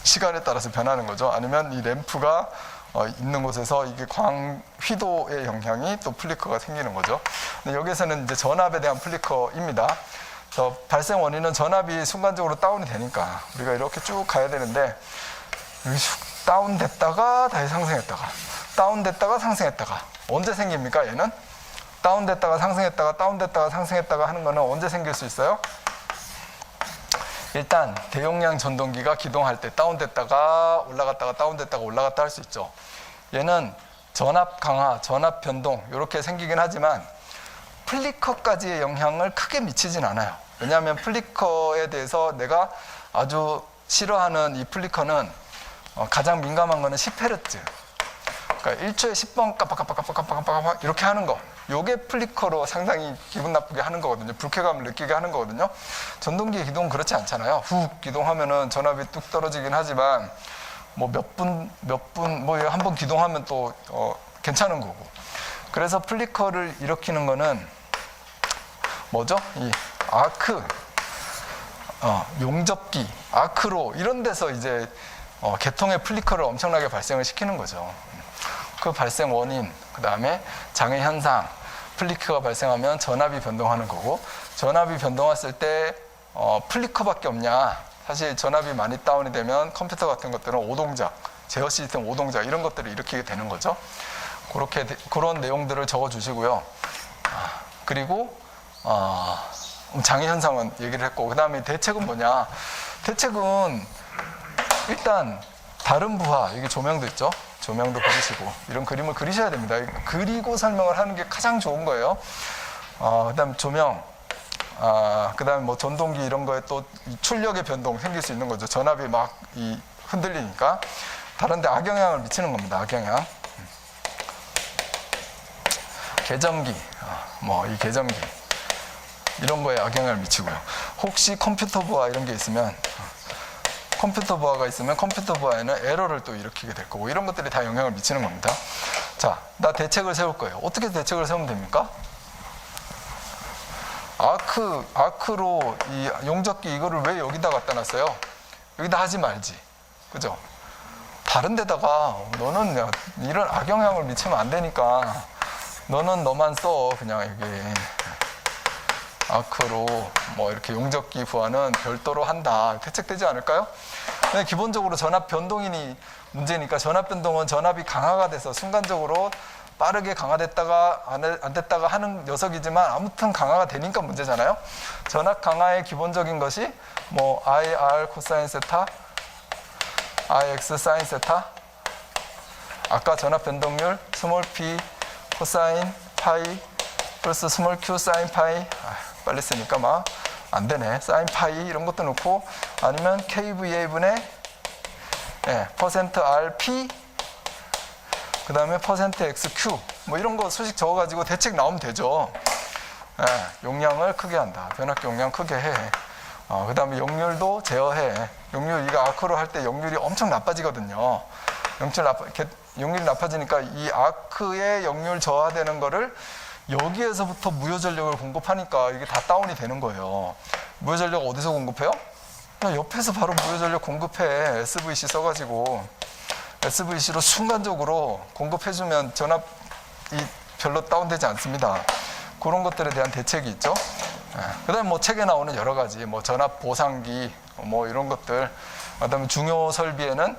시간에 따라서 변하는 거죠. 아니면 이 램프가 있는 곳에서 이게 휘도의 영향이 또 플리커가 생기는 거죠. 근데 여기서는 이제 전압에 대한 플리커입니다. 발생 원인은 전압이 순간적으로 다운이 되니까 우리가 이렇게 쭉 가야 되는데, 다운됐다가 다시 상승했다가, 다운됐다가 상승했다가, 언제 생깁니까? 얘는 다운됐다가 상승했다가 다운됐다가 상승했다가 하는 거는 언제 생길 수 있어요? 일단 대용량 전동기가 기동할 때 다운됐다가 올라갔다가 다운됐다가 올라갔다 할 수 있죠. 얘는 전압 강화, 전압 변동 이렇게 생기긴 하지만 플리커까지의 영향을 크게 미치진 않아요. 왜냐하면 플리커에 대해서 내가 아주 싫어하는 이 플리커는 가장 민감한 거는 10Hz. 그러니까 1초에 10번 깜빡깜빡깜빡깜빡깜빡 이렇게 하는 거, 요게 플리커로 상당히 기분 나쁘게 하는 거거든요. 불쾌감을 느끼게 하는 거거든요. 전동기 기동은 그렇지 않잖아요. 훅 기동하면은 전압이 뚝 떨어지긴 하지만 뭐 몇 분 뭐 한 번 기동하면 또 괜찮은 거고. 그래서 플리커를 일으키는 거는 뭐죠? 이 아크, 용접기, 아크로 이런 데서 이제 계통의 플리커를 엄청나게 발생을 시키는 거죠. 그 발생 원인, 그 다음에 장애 현상, 플리커가 발생하면 전압이 변동하는 거고, 전압이 변동했을 때 플리커밖에 없냐? 사실 전압이 많이 다운이 되면 컴퓨터 같은 것들은 오동작, 제어 시스템 오동작 이런 것들을 일으키게 되는 거죠. 그런 내용들을 적어주시고요. 그리고 장애 현상은 얘기를 했고, 그 다음에 대책은 뭐냐? 대책은 일단 다른 부하, 여기 조명도 있죠? 조명도 그리시고 이런 그림을 그리셔야 됩니다. 그리고 설명을 하는 게 가장 좋은 거예요. 그 다음 조명, 그 다음에 뭐 전동기 이런 거에 또 출력의 변동 생길 수 있는 거죠. 전압이 막 흔들리니까 다른 데 악영향을 미치는 겁니다. 악영향. 계전기, 뭐 이 계전기 이런 거에 악영향을 미치고요. 혹시 컴퓨터 부하 이런 게 있으면 컴퓨터 부하에는 에러를 또 일으키게 될 거고, 이런 것들이 다 영향을 미치는 겁니다. 자, 나 대책을 세울 거예요. 어떻게 대책을 세우면 됩니까? 아크로 이 용접기 이거를 왜 여기다 갖다 놨어요? 여기다 하지 말지. 그죠? 다른 데다가 너는 이런 악영향을 미치면 안 되니까 너는 너만 써. 그냥 여기 아크로 뭐 이렇게 용접기 부하는 별도로 한다. 대책되지 않을까요? 근데 기본적으로 전압 변동이 문제니까, 전압 변동은 전압이 강화가 돼서 순간적으로 빠르게 강화됐다가 안 됐다가 하는 녀석이지만 아무튼 강화가 되니까 문제잖아요. 전압 강화의 기본적인 것이 뭐 IR 코사인 세타, IX 사인 세타, 아까 전압 변동률 스몰 p 코사인 파이 플러스 스몰 q 사인 파이, 빨리 쓰니까 막 안 되네. 사인 파이 이런 것도 넣고, 아니면 kVA분의 퍼센트 RP 그 다음에 퍼센트 XQ 뭐 이런 거 수식 적어가지고 대책 나오면 되죠. 용량을 크게 한다. 변압기 용량 크게 해. 그 다음에 역률도 제어해. 역률, 이거 아크로 할 때 역률이 엄청 나빠지거든요. 역률이 나빠지니까 이 아크의 역률 저하되는 거를 여기에서부터 무효전력을 공급하니까 이게 다 다운이 되는 거예요. 무효전력 어디서 공급해요? 그냥 옆에서 바로 무효전력 공급해. SVC 써가지고 SVC로 순간적으로 공급해주면 전압이 별로 다운되지 않습니다. 그런 것들에 대한 대책이 있죠. 그 다음에 뭐 책에 나오는 여러 가지 뭐 전압 보상기 뭐 이런 것들, 그 다음에 중요 설비에는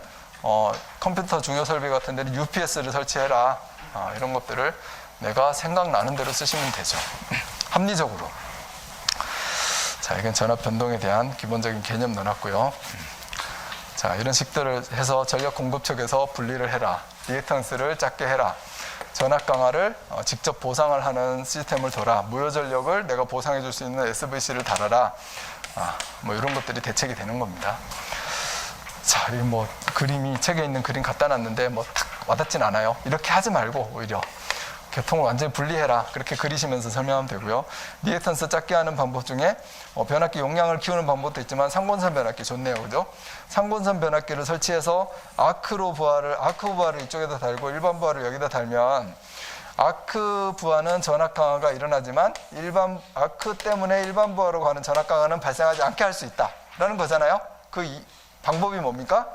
컴퓨터 중요 설비 같은 데는 UPS를 설치해라. 이런 것들을 내가 생각나는 대로 쓰시면 되죠. 합리적으로. 자, 이건 전압 변동에 대한 기본적인 개념 넣어놨고요. 자, 이런 식들을 해서 전력 공급 측에서 분리를 해라. 리액턴스를 작게 해라. 전압 강화를 직접 보상을 하는 시스템을 둬라. 무효 전력을 내가 보상해 줄 수 있는 SVC를 달아라. 뭐 이런 것들이 대책이 되는 겁니다. 자, 이 뭐 그림이 책에 있는 그림 갖다 놨는데 뭐 탁 와닿진 않아요. 이렇게 하지 말고 오히려 계통을 완전히 분리해라. 그렇게 그리시면서 설명하면 되고요. 리액턴스 작게 하는 방법 중에 변압기 용량을 키우는 방법도 있지만 상권선 변압기 좋네요. 그죠? 상권선 변압기를 설치해서 아크 부하를 이쪽에다 달고 일반 부하를 여기다 달면 아크 부하는 전압 강화가 일어나지만 아크 때문에 일반 부하로 가는 전압 강화는 발생하지 않게 할 수 있다. 라는 거잖아요. 방법이 뭡니까?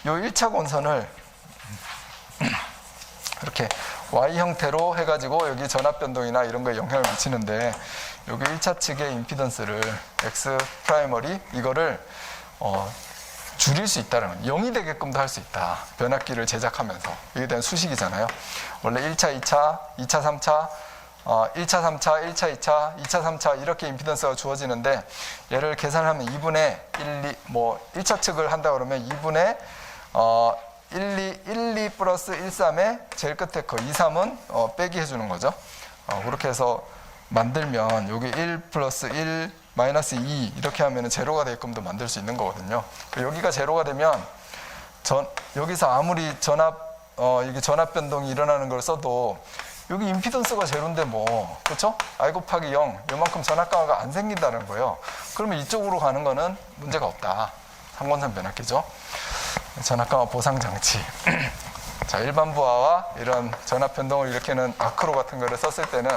요 1차 권선을 이렇게 Y 형태로 해가지고 여기 전압 변동이나 이런 거에 영향을 미치는데, 여기 1차 측의 임피던스를 X 프라이머리 이거를 줄일 수 있다는, 0이 되게끔도 할 수 있다. 변압기를 제작하면서. 이게 대한 수식이잖아요. 원래 1차, 2차, 2차, 3차, 1차, 3차, 1차, 2차, 2차, 3차 이렇게 임피던스가 주어지는데, 얘를 계산하면 2분의 1, 2, 뭐 1차 측을 한다 그러면 2분의 1, 2 플러스 1, 3에 제일 끝에 거 2, 3은 빼기 해주는 거죠. 그렇게 해서 만들면 여기 1 플러스 1 마이너스 2 이렇게 하면 제로가 되게끔도 만들 수 있는 거거든요. 여기가 제로가 되면 여기서 아무리 이게 전압 변동이 일어나는 걸 써도 여기 임피던스가 제로인데 뭐, 그렇죠? I 곱하기 0 요만큼 전압 강화가 안 생긴다는 거예요. 그러면 이쪽으로 가는 거는 문제가 없다. 상권선 변압기죠. 전압 강화 보상 장치. 자, 일반 부하와 이런 전압 변동을 일으키는 마크로 같은 거를 썼을 때는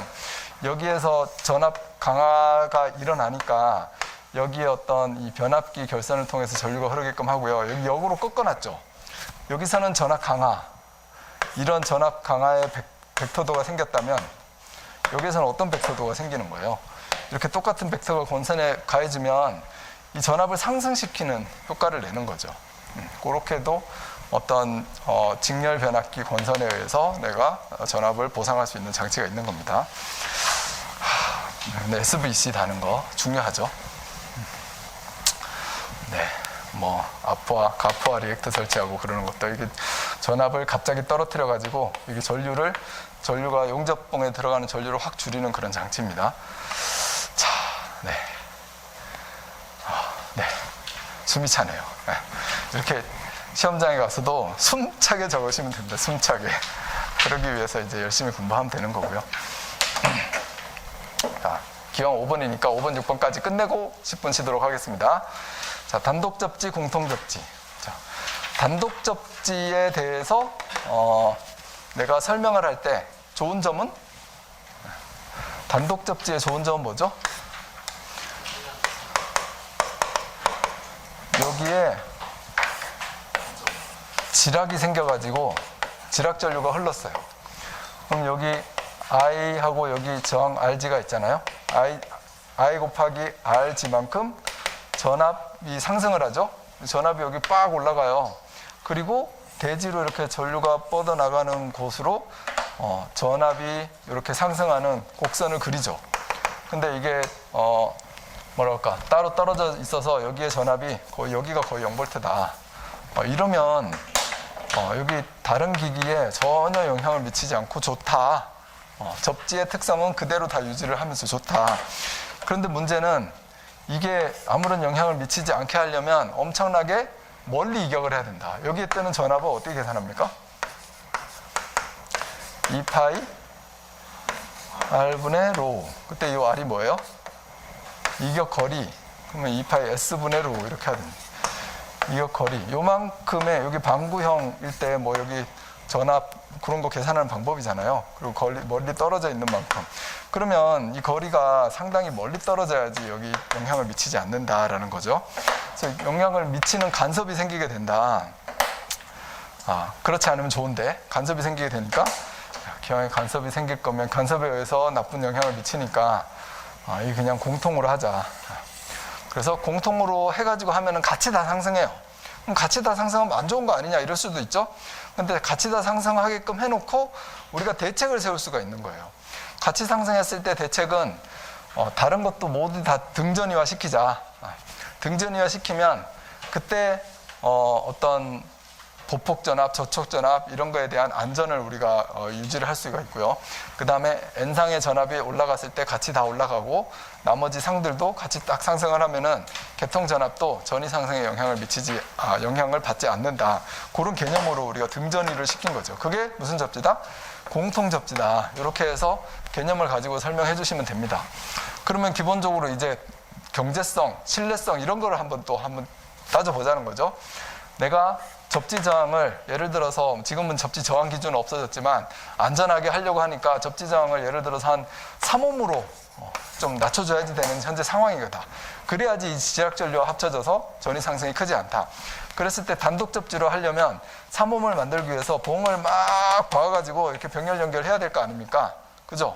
여기에서 전압 강화가 일어나니까 여기에 어떤 이 변압기 결선을 통해서 전류가 흐르게끔 하고요. 여기 역으로 꺾어놨죠. 여기서는 전압 강화, 이런 전압 강화의 벡터도가 생겼다면 여기에서는 어떤 벡터도가 생기는 거예요. 이렇게 똑같은 벡터가 권선에 가해지면 이 전압을 상승시키는 효과를 내는 거죠. 그렇게도 어떤 직렬 변압기 권선에 의해서 내가 전압을 보상할 수 있는 장치가 있는 겁니다. 네, SVC 다는 거 중요하죠. 네, 뭐 아프와 가프와 리액터 설치하고 그러는 것도 이게 전압을 갑자기 떨어뜨려 가지고 이게 전류가 용접봉에 들어가는 전류를 확 줄이는 그런 장치입니다. 자, 네, 네, 숨이 차네요. 네. 이렇게 시험장에 가서도 숨차게 적으시면 됩니다. 숨차게. 그러기 위해서 이제 열심히 공부하면 되는 거고요. 자, 기왕 5번이니까 5번, 6번까지 끝내고 10분 쉬도록 하겠습니다. 자, 단독 접지, 공통 접지. 자, 단독 접지에 대해서 내가 설명을 할 때 좋은 점은? 단독 접지의 좋은 점은 뭐죠? 여기에 지락이 생겨가지고 지락 전류가 흘렀어요. 그럼 여기 I하고 여기 저항 RG가 있잖아요. I 곱하기 RG만큼 전압이 상승을 하죠. 전압이 여기 빡 올라가요. 그리고 대지로 이렇게 전류가 뻗어나가는 곳으로 전압이 이렇게 상승하는 곡선을 그리죠. 근데 이게 뭐랄까 따로 떨어져 있어서 여기에 전압이 여기가 거의 0V다. 이러면 여기 다른 기기에 전혀 영향을 미치지 않고 좋다. 접지의 특성은 그대로 다 유지를 하면서 좋다. 그런데 문제는 이게 아무런 영향을 미치지 않게 하려면 엄청나게 멀리 이격을 해야 된다. 여기에 뜨는 전압을 어떻게 계산합니까? 2파이 R분의 로. 그때 이 R이 뭐예요? 이격 거리. 그러면 2파이 S분의 로 이렇게 해야 됩니다. 이격 거리. 요만큼의 여기 방구형일 때 뭐 여기 전압 그런 거 계산하는 방법이잖아요. 그리고 멀리 떨어져 있는 만큼. 그러면 이 거리가 상당히 멀리 떨어져야지 여기 영향을 미치지 않는다라는 거죠. 그래서 영향을 미치는 간섭이 생기게 된다. 그렇지 않으면 좋은데 간섭이 생기게 되니까 기왕에 간섭이 생길 거면 간섭에 의해서 나쁜 영향을 미치니까 이 그냥 공통으로 하자. 그래서 공통으로 해가지고 하면은 같이 다 상승해요. 그럼 같이 다 상승하면 안 좋은 거 아니냐 이럴 수도 있죠. 근데 같이 다 상승하게끔 해놓고 우리가 대책을 세울 수가 있는 거예요. 같이 상승했을 때 대책은 다른 것도 모두 다 등전이화 시키자. 등전이화 시키면 그때 어떤 보폭전압, 저촉전압 이런 거에 대한 안전을 우리가 유지를 할 수가 있고요. 그 다음에 N상의 전압이 올라갔을 때 같이 다 올라가고 나머지 상들도 같이 딱 상승을 하면은 개통전압도 전위 상승에 영향을 받지 않는다. 그런 개념으로 우리가 등전이를 시킨 거죠. 그게 무슨 접지다? 공통접지다. 이렇게 해서 개념을 가지고 설명해 주시면 됩니다. 그러면 기본적으로 이제 경제성, 신뢰성 이런 거를 한번 따져보자는 거죠. 내가 접지 저항을 예를 들어서 지금은 접지 저항 기준은 없어졌지만 안전하게 하려고 하니까 접지 저항을 예를 들어서 한 3옴으로 좀 낮춰줘야지 되는 현재 상황이거든. 그래야지 이 지락 전류와 합쳐져서 전위 상승이 크지 않다. 그랬을 때 단독 접지로 하려면 3옴을 만들기 위해서 봉을 막 박아가지고 이렇게 병렬 연결해야 될 거 아닙니까? 그죠?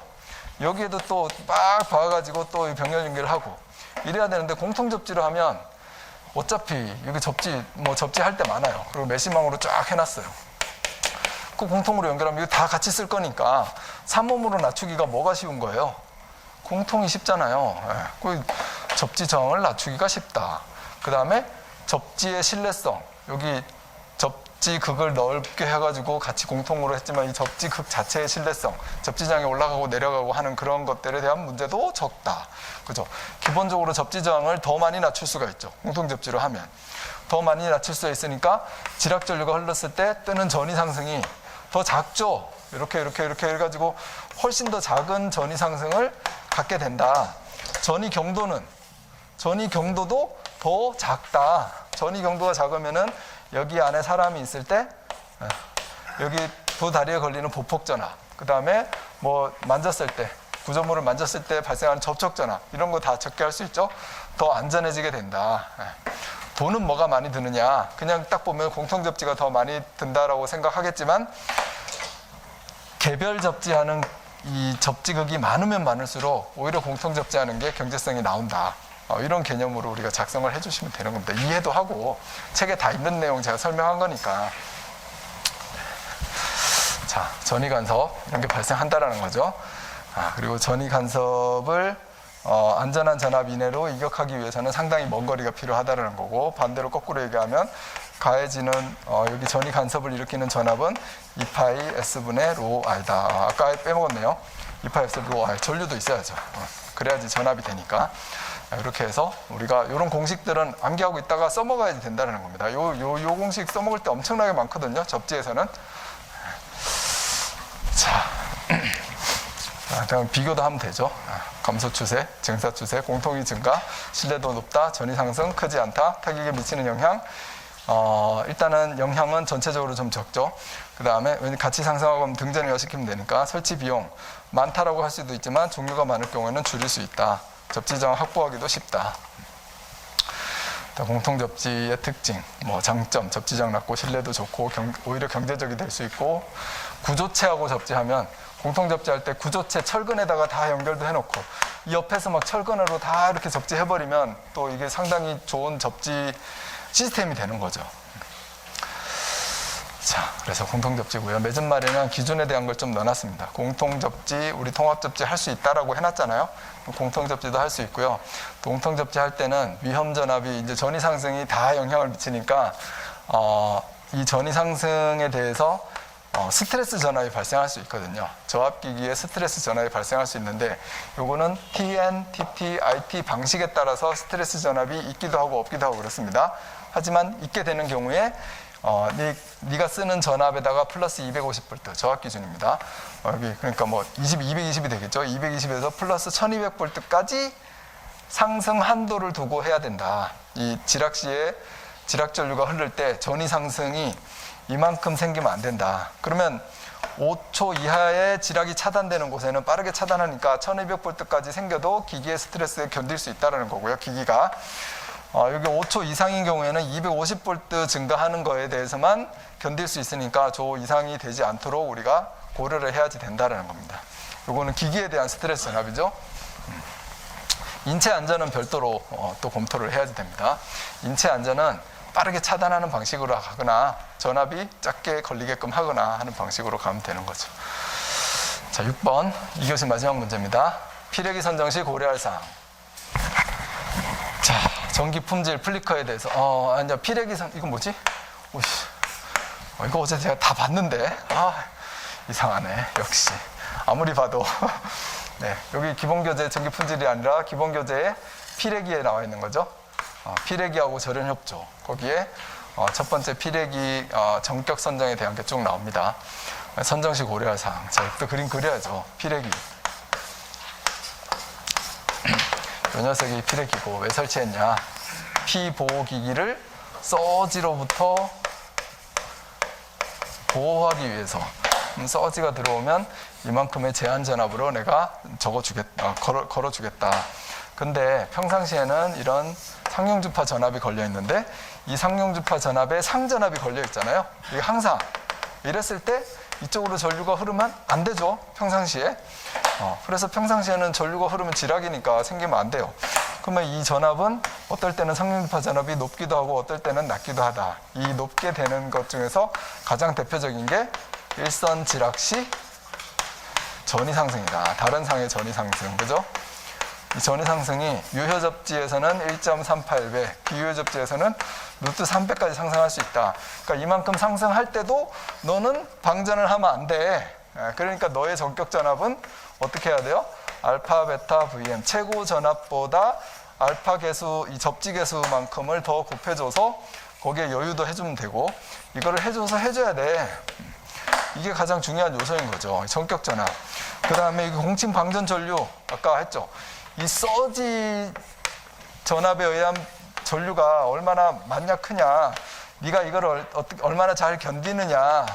여기에도 또 막 박아가지고 또 병렬 연결하고 이래야 되는데 공통 접지로 하면 어차피 여기 접지 할 때 많아요. 그리고 메시망으로 쫙 해놨어요. 그 공통으로 연결하면 이거 다 같이 쓸 거니까 3옴으로 낮추기가 뭐가 쉬운 거예요? 공통이 쉽잖아요. 그 접지 저항을 낮추기가 쉽다. 그 다음에 접지의 신뢰성. 여기 접지 극을 넓게 해가지고 같이 공통으로 했지만 이 접지 극 자체의 신뢰성, 접지장이 올라가고 내려가고 하는 그런 것들에 대한 문제도 적다. 그죠? 기본적으로 접지 저항을 더 많이 낮출 수가 있죠. 공통 접지로 하면 더 많이 낮출 수 있으니까 지락 전류가 흘렀을 때 뜨는 전위 상승이 더 작죠. 이렇게 해가지고 훨씬 더 작은 전위 상승을 갖게 된다. 전위 경도도 더 작다. 전위 경도가 작으면은 여기 안에 사람이 있을 때 여기 두 다리에 걸리는 보폭 전압, 그 다음에 뭐 만졌을 때 구조물을 만졌을 때 발생하는 접촉 전압, 이런 거 다 적게 할 수 있죠. 더 안전해지게 된다. 돈은 뭐가 많이 드느냐? 그냥 딱 보면 공통 접지가 더 많이 든다라고 생각하겠지만 개별 접지하는 이 접지극이 많으면 많을수록 오히려 공통 접지하는 게 경제성이 나온다. 이런 개념으로 우리가 작성을 해주시면 되는 겁니다. 이해도 하고 책에 다 있는 내용 제가 설명한 거니까. 자, 전이 간섭 이런 게 발생한다라는 거죠. 그리고 전이 간섭을 안전한 전압 이내로 이격하기 위해서는 상당히 먼 거리가 필요하다는 거고, 반대로 거꾸로 얘기하면 가해지는 여기 전이 간섭을 일으키는 전압은 2파이 S분의 로 R다. 아까 빼먹었네요. 2파이 S 로 R. 전류도 있어야죠. 그래야지 전압이 되니까. 이렇게 해서 우리가 이런 공식들은 암기하고 있다가 써먹어야지 된다는 겁니다. 요 공식 써먹을 때 엄청나게 많거든요. 접지에서는. 자, 다음 비교도 하면 되죠. 감소 추세, 증사 추세, 공통이 증가, 신뢰도 높다, 전이 상승, 크지 않다, 타격에 미치는 영향. 일단은 영향은 전체적으로 좀 적죠. 그 다음에 같이 상승하고 등전을 여시키면 되니까 설치 비용 많다라고 할 수도 있지만 종류가 많을 경우에는 줄일 수 있다. 접지장 확보하기도 쉽다. 공통 접지의 특징, 뭐 장점, 접지장 낮고 신뢰도 좋고 오히려 경제적이 될 수 있고, 구조체하고 접지하면 공통 접지할 때 구조체 철근에다가 다 연결도 해놓고 이 옆에서 막 철근으로 다 이렇게 접지해버리면 또 이게 상당히 좋은 접지 시스템이 되는 거죠. 자, 그래서 공통 접지고요. 맺은 말에는 기준에 대한 걸 좀 넣어놨습니다. 공통 접지, 우리 통합 접지 할 수 있다라고 해놨잖아요. 공통 접지도 할 수 있고요. 공통 접지 할 때는 위험 전압이 이제 전이 상승이 다 영향을 미치니까 이 전이 상승에 대해서 스트레스 전압이 발생할 수 있거든요. 저압기기에 스트레스 전압이 발생할 수 있는데, 요거는 TN, TT, IT 방식에 따라서 스트레스 전압이 있기도 하고 없기도 하고 그렇습니다. 하지만 있게 되는 경우에 네가 쓰는 전압에다가 플러스 250V 저압 기준입니다. 여기 그러니까 뭐 220이 되겠죠. 220에서 플러스 1200V까지 상승 한도를 두고 해야 된다. 이 지락시에 지락 전류가 흐를 때 전이 상승이 이만큼 생기면 안 된다. 그러면 5초 이하의 지락이 차단되는 곳에는 빠르게 차단하니까 1200V까지 생겨도 기기의 스트레스에 견딜 수 있다는 거고요. 기기가 여기 5초 이상인 경우에는 250V 증가하는 거에 대해서만 견딜 수 있으니까 저 이상이 되지 않도록 우리가 고려를 해야지 된다는 겁니다. 이거는 기기에 대한 스트레스 전압이죠. 인체 안전은 별도로 또 검토를 해야지 됩니다. 인체 안전은 빠르게 차단하는 방식으로 하거나 전압이 작게 걸리게끔 하거나 하는 방식으로 가면 되는 거죠. 자, 6번 이것이 마지막 문제입니다. 피레기 선정 시 고려할 사항. 자, 전기 품질 플리커에 대해서 아니야, 피레기 이건 뭐지? 오씨, 이거 어제 제가 다 봤는데 이상하네. 역시 아무리 봐도 네, 여기 기본 교재 전기 품질이 아니라 기본 교재에 피레기에 나와 있는 거죠. 피레기하고 절연 협조, 거기에 첫 번째 피레기 전격 선정에 대한 게 쭉 나옵니다. 선정 시 고려할 사항. 자, 또 그림 그려야죠. 피레기. 이 녀석이 피레기고 왜 설치했냐? 피보호기기를 서지로부터 보호하기 위해서. 서지가 들어오면 이만큼의 제한 전압으로 내가 걸어주겠다. 근데 평상시에는 이런 상용주파 전압이 걸려 있는데 이 상용주파 전압에 상전압이 걸려 있잖아요. 이게 항상 이랬을 때 이쪽으로 전류가 흐르면 안 되죠. 평상시에. 그래서 평상시에는 전류가 흐르면 지락이니까 생기면 안 돼요. 그러면 이 전압은 어떨 때는 상용주파 전압이 높기도 하고 어떨 때는 낮기도 하다. 이 높게 되는 것 중에서 가장 대표적인 게 일선 지락 시 전이 상승이다. 다른 상의 전이 상승. 그죠? 이 전이 상승이 유효 접지에서는 1.38배, 비유효 접지에서는 루트 3배까지 상승할 수 있다. 그러니까 이만큼 상승할 때도 너는 방전을 하면 안 돼. 그러니까 너의 전격 전압은 어떻게 해야 돼요? 알파, 베타, VM 최고 전압보다 알파 계수, 이 접지 계수만큼을 더 곱해줘서 거기에 여유도 해주면 되고, 이거를 해줘야 돼. 이게 가장 중요한 요소인 거죠. 전격 전압. 그 다음에 공칭 방전 전류 아까 했죠. 이 서지 전압에 의한 전류가 얼마나 많냐 크냐, 네가 이걸 얼마나 잘 견디느냐.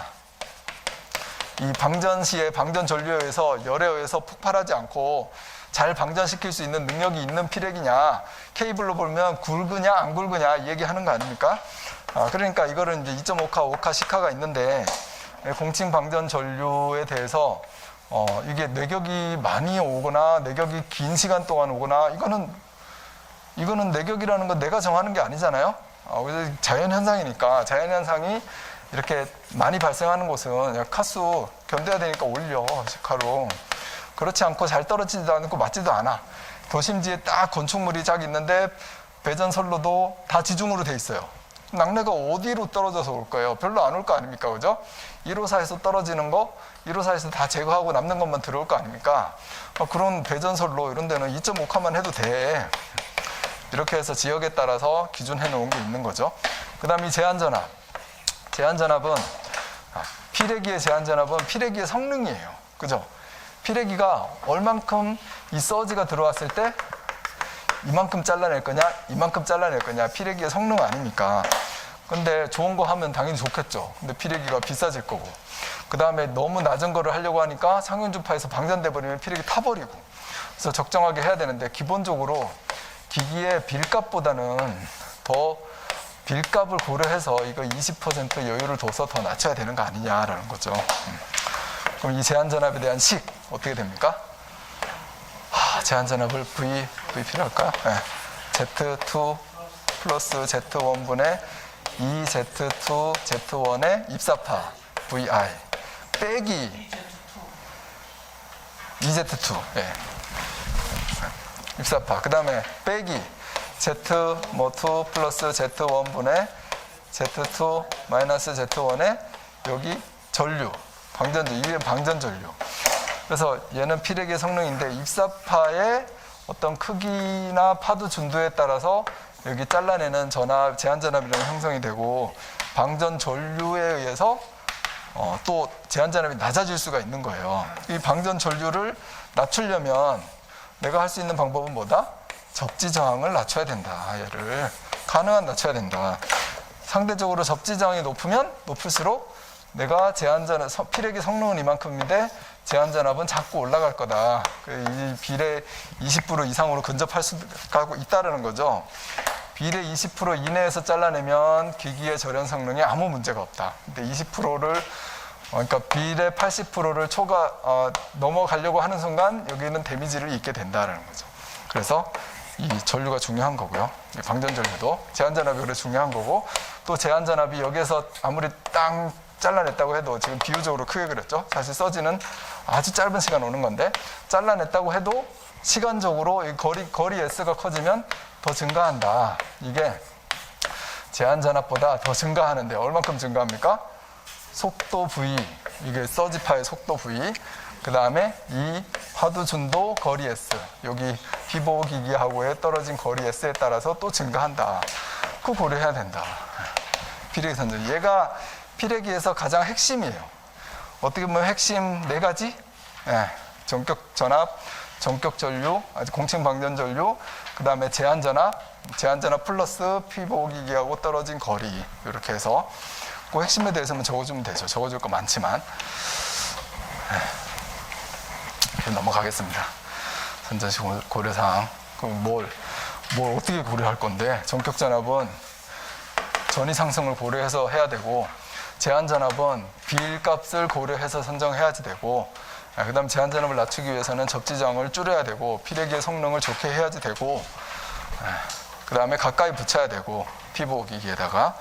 이 방전 시에 방전 전류에 의해서 열에 의해서 폭발하지 않고 잘 방전시킬 수 있는 능력이 있는 피렉이냐, 케이블로 보면 굵으냐 안 굵으냐 이 얘기하는 거 아닙니까? 그러니까 이거를 이제 2.5카, 5카, 10카가 있는데 공칭 방전 전류에 대해서 이게 내격이 많이 오거나 내격이 긴 시간 동안 오거나 이거는 내격이라는 건 내가 정하는 게 아니잖아요. 자연 현상이니까 자연 현상이 이렇게 많이 발생하는 곳은 카수 견뎌야 되니까 올려 10카로. 그렇지 않고 잘 떨어지지도 않고 맞지도 않아. 도심지에 딱 건축물이 쫙 있는데 배전선로도 다 지중으로 돼 있어요. 낙뢰가 어디로 떨어져서 올 거예요? 별로 안 올 거 아닙니까? 그죠? 1호사에서 떨어지는 거 1호사에서 다 제거하고 남는 것만 들어올 거 아닙니까? 그런 배전선로 이런 데는 2.5카만 해도 돼. 이렇게 해서 지역에 따라서 기준해 놓은 게 있는 거죠. 그 다음 이 제한전압. 제한전압은 피레기의 제한전압은 피레기의 성능이에요. 그죠? 피레기가 얼만큼 이 서지가 들어왔을 때 이만큼 잘라낼 거냐 이만큼 잘라낼 거냐 피레기의 성능 아닙니까? 근데 좋은 거 하면 당연히 좋겠죠. 근데 피레기가 비싸질 거고 그 다음에 너무 낮은 거를 하려고 하니까 상윤주파에서 방전돼 버리면 피레기 타버리고 그래서 적정하게 해야 되는데 기본적으로 기기의 빌값보다는 더 빌값을 고려해서 이거 20% 여유를 둬서 더 낮춰야 되는 거 아니냐라는 거죠. 그럼 이 제한전압에 대한 식 어떻게 됩니까? 제한전압을 V 필요할까? 네. Z2 플러스 Z1분의 2Z2 Z1의 입사파 VI 빼기 2Z2 네. 입사파 그 다음에 빼기 Z2 플러스 Z1분의 Z2 마이너스 Z1의 여기 전류 방전전류 이게 방전전류. 그래서 얘는 피레기의 성능인데 입사파의 어떤 크기나 파도 준도에 따라서 여기 잘라내는 전압, 제한전압이라는 형성이 되고 방전 전류에 의해서 또 제한전압이 낮아질 수가 있는 거예요. 이 방전 전류를 낮추려면 내가 할 수 있는 방법은 뭐다? 접지 저항을 낮춰야 된다. 얘를 가능한 낮춰야 된다. 상대적으로 접지 저항이 높으면 높을수록 내가 제한전압, 피레기 성능은 이만큼인데 제한전압은 자꾸 올라갈 거다. 이 비례 20% 이상으로 근접할 수가 있다는 거죠. 비례 20% 이내에서 잘라내면 기기의 절연 성능에 아무 문제가 없다. 근데 20%를 그러니까 비례 80%를 넘어가려고 하는 순간 여기는 데미지를 입게 된다는 거죠. 그래서 이 전류가 중요한 거고요. 방전 전류도 제한전압이 그래 중요한 거고 또 제한전압이 여기에서 아무리 땅 잘라냈다고 해도 지금 비유적으로 크게 그렸죠. 사실 서지는 아주 짧은 시간 오는 건데 잘라냈다고 해도 시간적으로 이 거리 S가 커지면 더 증가한다. 이게 제한전압보다 더 증가하는데 얼만큼 증가합니까? 속도 V, 이게 서지파의 속도 V, 그 다음에 이 파도 준도 거리 S, 여기 피보 기기하고의 떨어진 거리 S에 따라서 또 증가한다. 그거 고려해야 된다. 피레기 선전. 얘가 피레기에서 가장 핵심이에요. 어떻게 보면 핵심 4가지? 네. 전격 전압, 전격 전류, 공칭 방전 전류, 그 다음에 제한 전압 플러스 피보 기기하고 떨어진 거리. 이렇게 해서 그 핵심에 대해서는 적어주면 되죠. 적어줄 거 많지만. 이렇게 넘어가겠습니다. 선전식 고려사항. 그럼 뭘 어떻게 고려할 건데? 전격 전압은 전위 상승을 고려해서 해야 되고, 제한 전압은 비일값을 고려해서 선정해야지 되고, 그 다음 제한 전압을 낮추기 위해서는 접지 저항을 줄여야 되고, 피레기의 성능을 좋게 해야지 되고, 그 다음에 가까이 붙여야 되고, 피보 기기에다가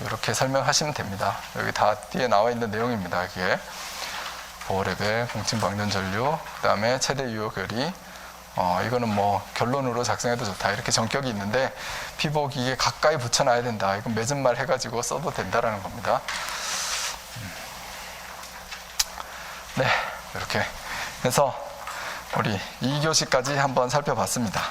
이렇게 설명하시면 됩니다. 여기 다 뒤에 나와 있는 내용입니다. 이게 보호레벨, 공칭 방전 전류, 그 다음에 최대 유효 결의. 이거는 뭐 결론으로 작성해도 좋다. 이렇게 전격이 있는데 피보 기기에 가까이 붙여놔야 된다. 이건 맺은 말 해가지고 써도 된다라는 겁니다. 네, 이렇게 해서 우리 2교시까지 한번 살펴봤습니다.